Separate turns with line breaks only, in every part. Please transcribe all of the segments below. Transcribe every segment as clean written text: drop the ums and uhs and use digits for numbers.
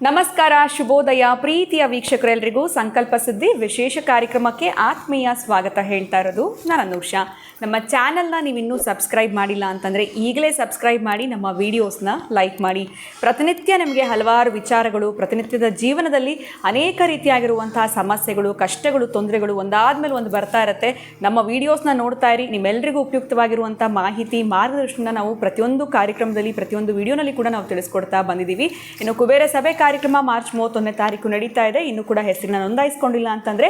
ನಮಸ್ಕಾರ, ಶುಭೋದಯ ಪ್ರೀತಿಯ ವೀಕ್ಷಕರೆಲ್ಲರಿಗೂ ಸಂಕಲ್ಪ ಸುದ್ದಿ ವಿಶೇಷ ಕಾರ್ಯಕ್ರಮಕ್ಕೆ ಆತ್ಮೀಯ ಸ್ವಾಗತ ಹೇಳ್ತಾ ಇರೋದು ನಾನು ಅನುಷಾ. ನಮ್ಮ ಚಾನಲ್ನ ನೀವಿನ್ನೂ ಸಬ್ಸ್ಕ್ರೈಬ್ ಮಾಡಿಲ್ಲ ಅಂತಂದರೆ ಈಗಲೇ ಸಬ್ಸ್ಕ್ರೈಬ್ ಮಾಡಿ ನಮ್ಮ ವೀಡಿಯೋಸ್ನ ಲೈಕ್ ಮಾಡಿ. ಪ್ರತಿನಿತ್ಯ ನಮಗೆ ಹಲವಾರು ವಿಚಾರಗಳು, ಪ್ರತಿನಿತ್ಯದ ಜೀವನದಲ್ಲಿ ಅನೇಕ ರೀತಿಯಾಗಿರುವಂತಹ ಸಮಸ್ಯೆಗಳು, ಕಷ್ಟಗಳು, ತೊಂದರೆಗಳು ಒಂದಾದ್ಮೇಲೆ ಒಂದು ಬರ್ತಾ ಇರುತ್ತೆ. ನಮ್ಮ ವೀಡಿಯೋಸ್ನ ನೋಡ್ತಾ ಇರಿ. ನಿಮ್ಮೆಲ್ಲರಿಗೂ ಉಪಯುಕ್ತವಾಗಿರುವಂಥ ಮಾಹಿತಿ, ಮಾರ್ಗದರ್ಶನ ನಾವು ಪ್ರತಿಯೊಂದು ಕಾರ್ಯಕ್ರಮದಲ್ಲಿ, ಪ್ರತಿಯೊಂದು ವಿಡಿಯೋನಲ್ಲಿ ಕೂಡ ನಾವು ತಿಳಿಸ್ಕೊಡ್ತಾ ಬಂದಿದ್ದೀವಿ. ಇನ್ನು ಕುಬೇರ ಸಭೆ ಕಾರ್ಯಕ್ರಮ ಮಾರ್ಚ್ 31ನೇ ತಾರೀಕು ನಡೀತಾ ಇದೆ. ಇನ್ನೂ ಕೂಡ ಹೆಸರನ್ನ ನೋಂದಾಯಿಸ್ಕೊಂಡಿಲ್ಲ ಅಂತಂದರೆ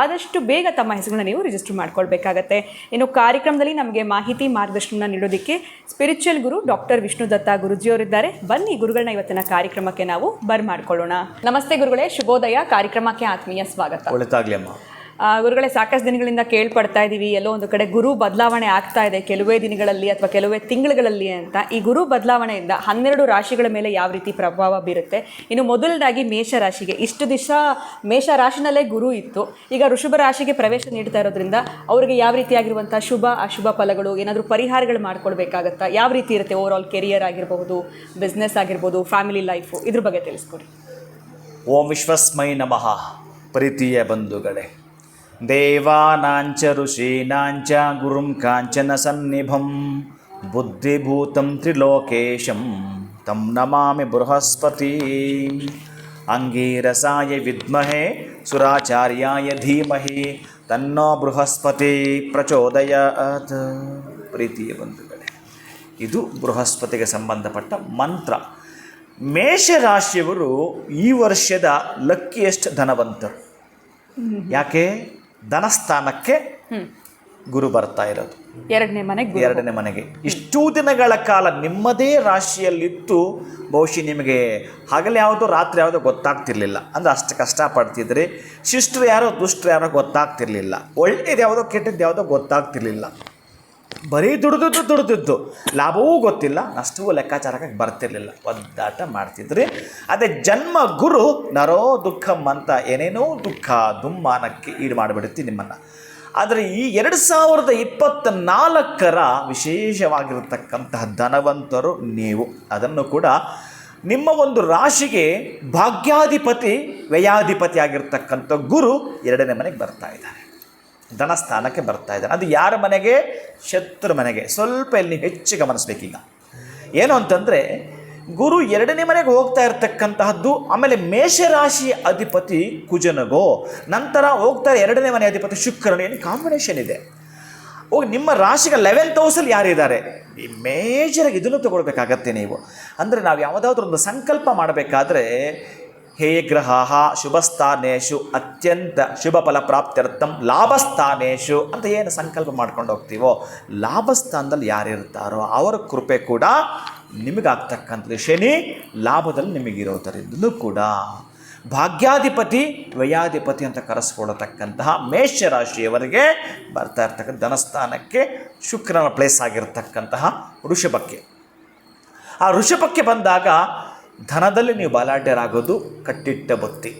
ಆದಷ್ಟು ಬೇಗ ತಮ್ಮ ಹೆಸರನ್ನ ನೀವು ರಿಜಿಸ್ಟರ್ ಮಾಡ್ಕೊಳ್ಬೇಕಾಗತ್ತೆ. ಇನ್ನು ಕಾರ್ಯಕ್ರಮದಲ್ಲಿ ನಮಗೆ ಮಾಹಿತಿ, ಮಾರ್ಗದರ್ಶನ ನೀಡೋದಕ್ಕೆ ಸ್ಪಿರಿಚುವಲ್ ಗುರು ಡಾಕ್ಟರ್ ವಿಷ್ಣು ದತ್ತ ಗುರುಜಿಯವರಿದ್ದಾರೆ. ಬನ್ನಿ ಗುರುಗಳನ್ನ ಇವತ್ತಿನ ಕಾರ್ಯಕ್ರಮಕ್ಕೆ ನಾವು ಬರ್ಮಾಡ್ಕೊಳ್ಳೋಣ. ನಮಸ್ತೆ ಗುರುಗಳೇ, ಶುಭೋದಯ. ಕಾರ್ಯಕ್ರಮಕ್ಕೆ ಆತ್ಮೀಯ ಸ್ವಾಗತ.
ಒಳ್ಳೆದಾಗ್ಲಿ ಅಮ್ಮ.
ಗುರುಗಳೇ, ಸಾಕಷ್ಟು ದಿನಗಳಿಂದ ಕೇಳ್ಪಡ್ತಾ ಇದ್ದೀವಿ, ಎಲ್ಲೋ ಒಂದು ಕಡೆ ಗುರು ಬದಲಾವಣೆ ಆಗ್ತಾ ಇದೆ ಕೆಲವೇ ದಿನಗಳಲ್ಲಿ ಅಥವಾ ಕೆಲವೇ ತಿಂಗಳುಗಳಲ್ಲಿ ಅಂತ. ಈ ಗುರು ಬದಲಾವಣೆಯಿಂದ 12 ರಾಶಿಗಳ ಮೇಲೆ ಯಾವ ರೀತಿ ಪ್ರಭಾವ ಬೀರುತ್ತೆ? ಇನ್ನು ಮೊದಲದಾಗಿ ಮೇಷರಾಶಿಗೆ, ಇಷ್ಟು ದಿವಸ ಮೇಷರಾಶಿನಲ್ಲೇ ಗುರು ಇತ್ತು, ಈಗ ವೃಷಭ ರಾಶಿಗೆ ಪ್ರವೇಶ ನೀಡ್ತಾ ಇರೋದ್ರಿಂದ ಅವರಿಗೆ ಯಾವ ರೀತಿಯಾಗಿರುವಂಥ ಶುಭ ಅಶುಭ ಫಲಗಳು, ಏನಾದರೂ ಪರಿಹಾರಗಳು ಮಾಡ್ಕೊಳ್ಬೇಕಾಗತ್ತಾ? ಯಾವ ರೀತಿ ಇರುತ್ತೆ? ಓವರ್ ಆಲ್ ಕೆರಿಯರ್ ಆಗಿರ್ಬೋದು, ಬಿಸ್ನೆಸ್ ಆಗಿರ್ಬೋದು, ಫ್ಯಾಮಿಲಿ ಲೈಫು, ಇದ್ರ ಬಗ್ಗೆ ತಿಳಿಸ್ಕೊಡಿ.
ಓಂ ವಿಶ್ವಸ್ಮೈ ನಮಃ. ಪ್ರೀತಿಯ ಬಂಧುಗಳೇ, ದೇವಾನಾಂಚ ಋಷೀನಾಂಚ ಗುರುಂ ಕಾಂಚನ ಸನ್ನಿಭಂ ಬುದ್ಧಿಭೂತಂ ತ್ರಿಲೋಕೇಶಂ ತಂ ನಮಾಮಿ ಬೃಹಸ್ಪತಿ. ಅಂಗೀರಸಾಯ ವಿದ್ಮಹೇ ಸುರಾಚಾರ್ಯಾಯ ಧೀಮಹಿ ತನ್ನೋ ಬೃಹಸ್ಪತಿ ಪ್ರಚೋದಯಾತ್. ಪ್ರೀತಿಯ ಬಂಧುಗಳೇ, ಇದು ಬೃಹಸ್ಪತಿಗೆ ಸಂಬಂಧಪಟ್ಟ ಮಂತ್ರ. ಮೇಷರಾಶಿಯವರು ಈ ವರ್ಷದ ಲಕ್ಕಿಯೆಸ್ಟ್ ಧನವಂತರು. ಯಾಕೆ? ಧನಸ್ಥಾನಕ್ಕೆ ಗುರು ಬರ್ತಾ ಇರೋದು, ಎರಡನೇ ಮನೆಗೆ. ಇಷ್ಟೂ ದಿನಗಳ ಕಾಲ ನಿಮ್ಮದೇ ರಾಶಿಯಲ್ಲಿತ್ತು ಬಹುಶಃ ನಿಮಗೆ ಹಗಲು ಯಾವುದೋ ರಾತ್ರಿ ಯಾವುದೋ ಗೊತ್ತಾಗ್ತಿರ್ಲಿಲ್ಲ. ಅಂದರೆ ಅಷ್ಟು ಕಷ್ಟಪಡ್ತಿದ್ರಿ. ಶಿಷ್ಟರು ಯಾರೋ ದುಷ್ಟರು ಯಾರೋ ಗೊತ್ತಾಗ್ತಿರ್ಲಿಲ್ಲ. ಒಳ್ಳೇದು ಯಾವುದೋ ಕೆಟ್ಟದ್ದು ಯಾವುದೋ ಗೊತ್ತಾಗ್ತಿರ್ಲಿಲ್ಲ. ಬರೀ ದುಡ್ದಿದ್ದು ಲಾಭವೂ ಗೊತ್ತಿಲ್ಲ, ನಷ್ಟವೂ ಲೆಕ್ಕಾಚಾರಕ್ಕೆ ಬರ್ತಿರ್ಲಿಲ್ಲ. ಒದ್ದಾಟ ಮಾಡ್ತಿದ್ರಿ. ಅದೇ ಜನ್ಮ ಗುರು ನರೋ ದುಃಖಂ ಅಂತ ಏನೇನೋ ದುಃಖ ದುಮ್ಮಾನಕ್ಕೆ ಈಡು ಮಾಡಿಬಿಡುತ್ತೆ ನಿಮ್ಮನ್ನು. ಆದರೆ ಈ 2024ರ ವಿಶೇಷವಾಗಿರತಕ್ಕಂತಹ ಧನವಂತರು ನೀವು. ಅದನ್ನು ಕೂಡ ನಿಮ್ಮ ಒಂದು ರಾಶಿಗೆ ಭಾಗ್ಯಾಧಿಪತಿ, ವ್ಯಯಾಧಿಪತಿ ಆಗಿರ್ತಕ್ಕಂಥ ಗುರು 2ನೇ ಮನೆಗೆ ಬರ್ತಾ ಇದ್ದಾರೆ, ಧನಸ್ಥಾನಕ್ಕೆ ಬರ್ತಾ ಇದ್ದಾರೆ. ಅದು ಯಾರ ಮನೆಗೆ? ಶತ್ರು ಮನೆಗೆ. ಸ್ವಲ್ಪ ಇಲ್ಲಿ ಹೆಚ್ಚು ಗಮನಿಸ್ಬೇಕೀಗ. ಏನು ಅಂತಂದರೆ, ಗುರು 2ನೇ ಮನೆಗೆ ಹೋಗ್ತಾ ಇರ್ತಕ್ಕಂತಹದ್ದು. ಆಮೇಲೆ ಮೇಷರಾಶಿ ಅಧಿಪತಿ ಕುಜನಗೋ, ನಂತರ ಹೋಗ್ತಾ 2ನೇ ಮನೆ ಅಧಿಪತಿ ಶುಕ್ರನ. ಏನು ಕಾಂಬಿನೇಷನ್ ಇದೆ. ಹೋಗಿ ನಿಮ್ಮ ರಾಶಿಗೆ 11th ಹೌಸಲ್ಲಿ ಯಾರಿದ್ದಾರೆ? ಈ ಮೇಜರಾಗಿ ಇದನ್ನು ತಗೊಳ್ಬೇಕಾಗತ್ತೆ ನೀವು. ಅಂದರೆ ನಾವು ಯಾವುದಾದ್ರೂ ಒಂದು ಸಂಕಲ್ಪ ಮಾಡಬೇಕಾದ್ರೆ, ಹೇ ಗ್ರಹ ಶುಭಸ್ಥಾನೇಶು ಅತ್ಯಂತ ಶುಭ ಫಲ ಪ್ರಾಪ್ತ್ಯರ್ಥಂ ಲಾಭಸ್ಥಾನೇಶು ಅಂತ ಏನು ಸಂಕಲ್ಪ ಮಾಡ್ಕೊಂಡು ಹೋಗ್ತೀವೋ, ಲಾಭಸ್ಥಾನದಲ್ಲಿ ಯಾರಿರ್ತಾರೋ ಅವರ ಕೃಪೆ ಕೂಡ ನಿಮಗಾಗ್ತಕ್ಕಂಥದ್ದು. ಶನಿ ಲಾಭದಲ್ಲಿ ನಿಮಗಿರೋದರಿಂದಲೂ ಕೂಡ ಭಾಗ್ಯಾಧಿಪತಿ, ವ್ಯಯಾಧಿಪತಿ ಅಂತ ಕರೆಸ್ಕೊಳ್ತಕ್ಕಂತಹ ಮೇಷರಾಶಿಯವರಿಗೆ ಬರ್ತಾ ಇರ್ತಕ್ಕಂಥ ಧನಸ್ಥಾನಕ್ಕೆ ಶುಕ್ರನ ಪ್ಲೇಸ್ ಆಗಿರ್ತಕ್ಕಂತಹ ವೃಷಭಕ್ಕೆ. ಆ ವೃಷಭಕ್ಕೆ ಬಂದಾಗ ಧನದಲ್ಲಿ ನೀವು ಬಲಾಢ್ಯರಾಗೋದು ಕಟ್ಟಿಟ್ಟ ಬುತ್ತಿ.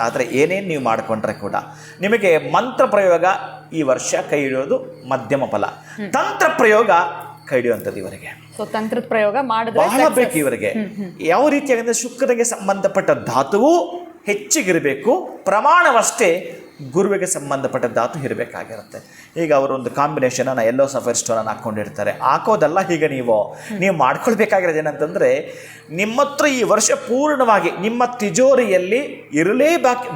ಆದರೆ ಏನೇನು ನೀವು ಮಾಡಿಕೊಂಡ್ರೆ ಕೂಡ ನಿಮಗೆ ಮಂತ್ರ ಪ್ರಯೋಗ ಈ ವರ್ಷ ಕೈ ಹಿಡಿಯೋದು ಮಧ್ಯಮ ಫಲ. ತಂತ್ರ ಪ್ರಯೋಗ ಕೈ ಹಿಡಿಯುವಂಥದ್ದು ಇವರಿಗೆ.
ಸೊ ತಂತ್ರದ ಪ್ರಯೋಗ ಮಾಡಿದ್ರೆ
ಬಹಳ ಬೇಕು ಇವರಿಗೆ. ಯಾವ ರೀತಿಯಾಗಿ ಶುಕ್ರನಿಗೆ ಸಂಬಂಧಪಟ್ಟ ಧಾತುವು ಹೆಚ್ಚಿಗಿರಬೇಕು, ಪ್ರಮಾಣವಷ್ಟೇ ಗುರುವಿಗೆ ಸಂಬಂಧಪಟ್ಟ ಧಾತು ಇರಬೇಕಾಗಿರುತ್ತೆ. ಈಗ ಅವರೊಂದು ಕಾಂಬಿನೇಷನನ್ನು ಎಲ್ಲೋ ಸಫೈರ್ ಸ್ಟೋನನ್ನು ಹಾಕ್ಕೊಂಡಿರ್ತಾರೆ. ಹಾಕೋದಲ್ಲ, ಹೀಗೆ ನೀವು ಮಾಡ್ಕೊಳ್ಬೇಕಾಗಿರೋದು ಏನಂತಂದರೆ, ನಿಮ್ಮ ಹತ್ರ ಈ ವರ್ಷ ಪೂರ್ಣವಾಗಿ ನಿಮ್ಮ ತಿಜೋರಿಯಲ್ಲಿ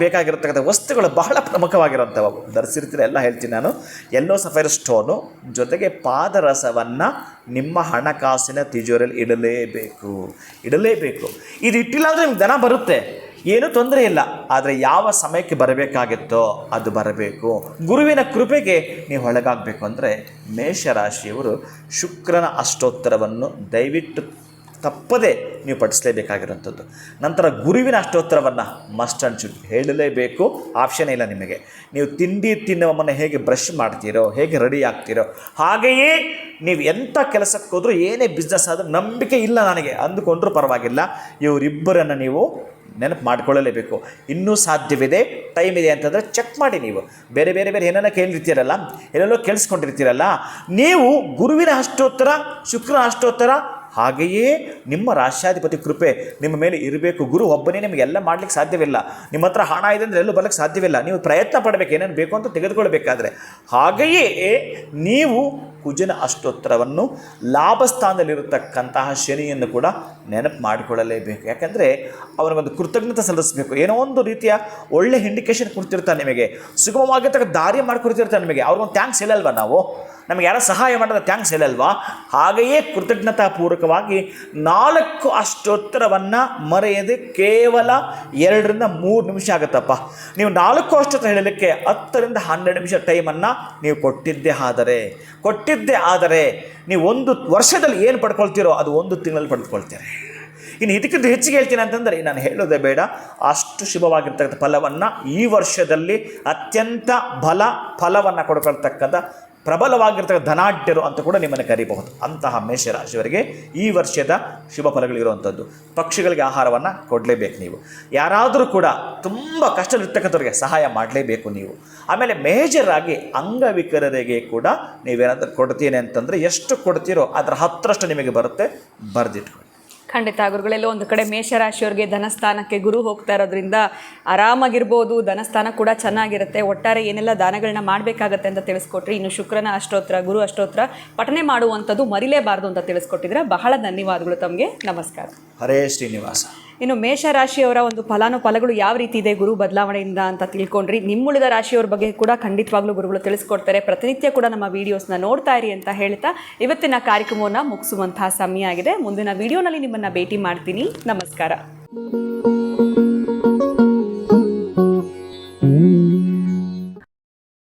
ಬೇಕಾಗಿರತಕ್ಕಂಥ ವಸ್ತುಗಳು ಬಹಳ ಪ್ರಮುಖವಾಗಿರುವಂಥವು. ಧರಿಸಿರ್ತೀರ ಎಲ್ಲ ಹೇಳ್ತೀನಿ ನಾನು. ಎಲ್ಲೋ ಸಫೈರ್ ಸ್ಟೋನು ಜೊತೆಗೆ ಪಾದರಸವನ್ನು ನಿಮ್ಮ ಹಣಕಾಸಿನ ತಿಜೋರಿಯಲ್ಲಿ ಇಡಲೇಬೇಕು. ಇದು ಇಟ್ಟಿಲ್ಲ ಅಂದರೆ ನಿಮ್ಗೆ ಧನ ಬರುತ್ತೆ, ಏನೂ ತೊಂದರೆ ಇಲ್ಲ. ಆದರೆ ಯಾವ ಸಮಯಕ್ಕೆ ಬರಬೇಕಾಗಿತ್ತೋ ಅದು ಬರಬೇಕು. ಗುರುವಿನ ಕೃಪೆಗೆ ನೀವು ಒಳಗಾಗಬೇಕು ಅಂದರೆ ಮೇಷರಾಶಿಯವರು ಶುಕ್ರನ ಅಷ್ಟೋತ್ತರವನ್ನು ದಯವಿಟ್ಟು ತಪ್ಪದೇ ನೀವು ಪಠಿಸಲೇಬೇಕಾಗಿರುವಂಥದ್ದು. ನಂತರ ಗುರುವಿನ ಅಷ್ಟೋತ್ತರವನ್ನು ಮಸ್ಟ್ ಆ್ಯಂಡ್ ಶುಡ್ ಹೇಳಲೇಬೇಕು. ಆಪ್ಷನ್ ಇಲ್ಲ ನಿಮಗೆ. ನೀವು ತಿಂಡಿ ತಿನ್ನುವ ಮುನ್ನ ಹೇಗೆ ಬ್ರಷ್ ಮಾಡ್ತೀರೋ, ಹೇಗೆ ರೆಡಿ ಆಗ್ತೀರೋ, ಹಾಗೆಯೇ ನೀವು ಎಂಥ ಕೆಲಸಕ್ಕೆ ಹೋದರೂ, ಏನೇ ಬಿಸ್ನೆಸ್ ಆದರೂ ನಂಬಿಕೆ ಇಲ್ಲ ನನಗೆ ಅಂದುಕೊಂಡ್ರೂ ಪರವಾಗಿಲ್ಲ, ಇವರಿಬ್ಬರನ್ನು ನೀವು ನೆನಪು ಮಾಡ್ಕೊಳ್ಳಲೇಬೇಕು. ಇನ್ನೂ ಸಾಧ್ಯವಿದೆ, ಟೈಮ್ ಇದೆ ಅಂತಂದರೆ ಚೆಕ್ ಮಾಡಿ. ನೀವು ಬೇರೆ ಏನೇನೋ ಎಲ್ಲೆಲ್ಲೋ ಕೇಳಿಸ್ಕೊಂಡಿರ್ತೀರಲ್ಲ, ನೀವು ಗುರುವಿನ ಅಷ್ಟೋತ್ತರ, ಶುಕ್ರನ ಅಷ್ಟೋತ್ತರ ಹಾಗೆಯೇ ನಿಮ್ಮ ರಾಶ್ಯಾಧಿಪತಿ ಕೃಪೆ ನಿಮ್ಮ ಮೇಲೆ ಇರಬೇಕು. ಗುರು ಒಬ್ಬನೇ ನಿಮಗೆಲ್ಲ ಮಾಡಲಿಕ್ಕೆ ಸಾಧ್ಯವಿಲ್ಲ. ನಿಮ್ಮ ಹತ್ರ ಹಣ ಇದೆ ಅಂದರೆ ಎಲ್ಲೂ ಬರಲಿಕ್ಕೆ ಸಾಧ್ಯವಿಲ್ಲ. ನೀವು ಪ್ರಯತ್ನ ಪಡಬೇಕು, ಏನೇನು ಬೇಕು ಅಂತ ತೆಗೆದುಕೊಳ್ಬೇಕಾದ್ರೆ. ಹಾಗೆಯೇ ನೀವು ಕುಜನ ಅಷ್ಟೋತ್ತರವನ್ನು ಲಾಭಸ್ಥಾನದಲ್ಲಿರತಕ್ಕಂತಹ ಶನಿಯನ್ನು ಕೂಡ ನೆನಪು ಮಾಡಿಕೊಳ್ಳಲೇಬೇಕು. ಯಾಕಂದರೆ ಅವನಿಗೊಂದು ಕೃತಜ್ಞತೆ ಸಲ್ಲಿಸಬೇಕು. ಏನೋ ಒಂದು ರೀತಿಯ ಒಳ್ಳೆ ಇಂಡಿಕೇಶನ್ ಕೊಡ್ತಿರ್ತಾನೆ ನಿಮಗೆ, ಸುಗಮವಾಗಿರ್ತಕ್ಕ ದಾರಿ ಮಾಡಿಕೊಡ್ತಿರ್ತಾನೆ ನಿಮಗೆ. ಅವ್ರಿಗೊಂದು ಥ್ಯಾಂಕ್ಸ್ ಹೇಳಲ್ವಾ ನಾವು? ನಮಗೆ ಯಾರೋ ಸಹಾಯ ಮಾಡಿದ್ರೆ ಥ್ಯಾಂಕ್ಸ್ ಹೇಳಲ್ವಾ? ಹಾಗೆಯೇ ಕೃತಜ್ಞತಾಪೂರ್ವಕವಾಗಿ 4 ಅಷ್ಟೋತ್ತರವನ್ನು ಮರೆಯದೆ ಕೇವಲ 2 ರಿಂದ 3 ನಿಮಿಷ ಆಗುತ್ತಪ್ಪ. ನೀವು 4 ಅಷ್ಟೋತ್ತರ ಹೇಳಲಿಕ್ಕೆ 10 ರಿಂದ 12 ನಿಮಿಷ ಟೈಮನ್ನು ನೀವು ಕೊಟ್ಟಿದ್ದೇ ಆದರೆ ನೀವು 1 ವರ್ಷದಲ್ಲಿ ಏನು ಪಡ್ಕೊಳ್ತೀರೋ ಅದು 1 ತಿಂಗಳಲ್ಲಿ ಪಡೆದುಕೊಳ್ತೀರಿ. ಇನ್ನು ಇದಕ್ಕಿಂತ ಹೆಚ್ಚಿಗೆ ಹೇಳ್ತೀನಿ ಅಂತಂದರೆ ನಾನು ಹೇಳೋದೇ ಬೇಡ. ಅಷ್ಟು ಶುಭವಾಗಿರ್ತಕ್ಕಂಥ ಫಲವನ್ನು ಈ ವರ್ಷದಲ್ಲಿ ಅತ್ಯಂತ ಫಲವನ್ನು ಕೊಡ್ಕೊಳ್ತಕ್ಕಂಥ ಪ್ರಬಲವಾಗಿರ್ತಕ್ಕ ಧನಾಢ್ಯರು ಅಂತ ಕೂಡ ನಿಮ್ಮನ್ನು ಕರೀಬಹುದು. ಅಂತಹ ಮೇಷರಾಶಿಯವರಿಗೆ ಈ ವರ್ಷದ ಶುಭ ಫಲಗಳಿರುವಂಥದ್ದು. ಪಕ್ಷಿಗಳಿಗೆ ಆಹಾರವನ್ನು ಕೊಡಲೇಬೇಕು ನೀವು. ಯಾರಾದರೂ ಕೂಡ ತುಂಬ ಕಷ್ಟದಲ್ಲಿರ್ತಕ್ಕಂಥವ್ರಿಗೆ ಸಹಾಯ ಮಾಡಲೇಬೇಕು ನೀವು. ಆಮೇಲೆ ಮೇಜರಾಗಿ ಅಂಗವಿಕಲರಿಗೆ ಕೂಡ ನೀವೇನಾದರೂ ಕೊಡ್ತೀನಿ ಅಂತಂದರೆ ಎಷ್ಟು ಕೊಡ್ತೀರೋ ಅದರ 10ರಷ್ಟು ನಿಮಗೆ ಬರುತ್ತೆ, ಬರೆದಿಟ್ಕೊಳ್ಳಿ.
ಖಂಡಿತ ಗುರುಗಳೆಲ್ಲೋ ಒಂದು ಕಡೆ ಮೇಷರಾಶಿಯವರಿಗೆ ಧನಸ್ಥಾನಕ್ಕೆ ಗುರು ಹೋಗ್ತಾ ಇರೋದ್ರಿಂದ ಆರಾಮಾಗಿರ್ಬೋದು, ಧನಸ್ಥಾನ ಕೂಡ ಚೆನ್ನಾಗಿರುತ್ತೆ. ಒಟ್ಟಾರೆ ಏನೆಲ್ಲ ದಾನಗಳನ್ನ ಮಾಡಬೇಕಾಗತ್ತೆ ಅಂತ ತಿಳಿಸ್ಕೊಟ್ರಿ. ಇನ್ನು ಶುಕ್ರನ ಅಷ್ಟೋತ್ರ, ಗುರು ಅಷ್ಟೋತ್ರ ಪಠನೆ ಮಾಡುವಂಥದ್ದು ಮರಿಲೇಬಾರ್ದು ಅಂತ ತಿಳಿಸ್ಕೊಟ್ಟಿದ್ರೆ ಬಹಳ ಧನ್ಯವಾದಗಳು ತಮಗೆ. ನಮಸ್ಕಾರ.
ಹರೇ ಶ್ರೀನಿವಾಸ.
ಇನ್ನು ಮೇಷರಾಶಿಯವರ ಒಂದು ಫಲಾನುಫಲಗಳು ಯಾವ ರೀತಿ ಇದೆ ಗುರು ಬದಲಾವಣೆಯಿಂದ ಅಂತ ತಿಳ್ಕೊಂಡ್ರಿ. ನಿಮ್ಮುಳಿದ ರಾಶಿಯವರ ಬಗ್ಗೆ ಕೂಡ ಖಂಡಿತವಾಗ್ಲೂ ಗುರುಗಳು ತಿಳಿಸ್ಕೊಡ್ತಾರೆ. ಪ್ರತಿನಿತ್ಯ ಕೂಡ ನಮ್ಮ ವೀಡಿಯೋಸ್ನ ನೋಡ್ತಾ ಇರಿ ಅಂತ ಹೇಳ್ತಾ ಇವತ್ತಿನ ಕಾರ್ಯಕ್ರಮವನ್ನು ಮುಗಿಸುವಂತಹ ಸಮಯ ಆಗಿದೆ. ಮುಂದಿನ ವಿಡಿಯೋನಲ್ಲಿ ನಿಮ್ಮನ್ನು ಭೇಟಿ ಮಾಡ್ತೀನಿ. ನಮಸ್ಕಾರ.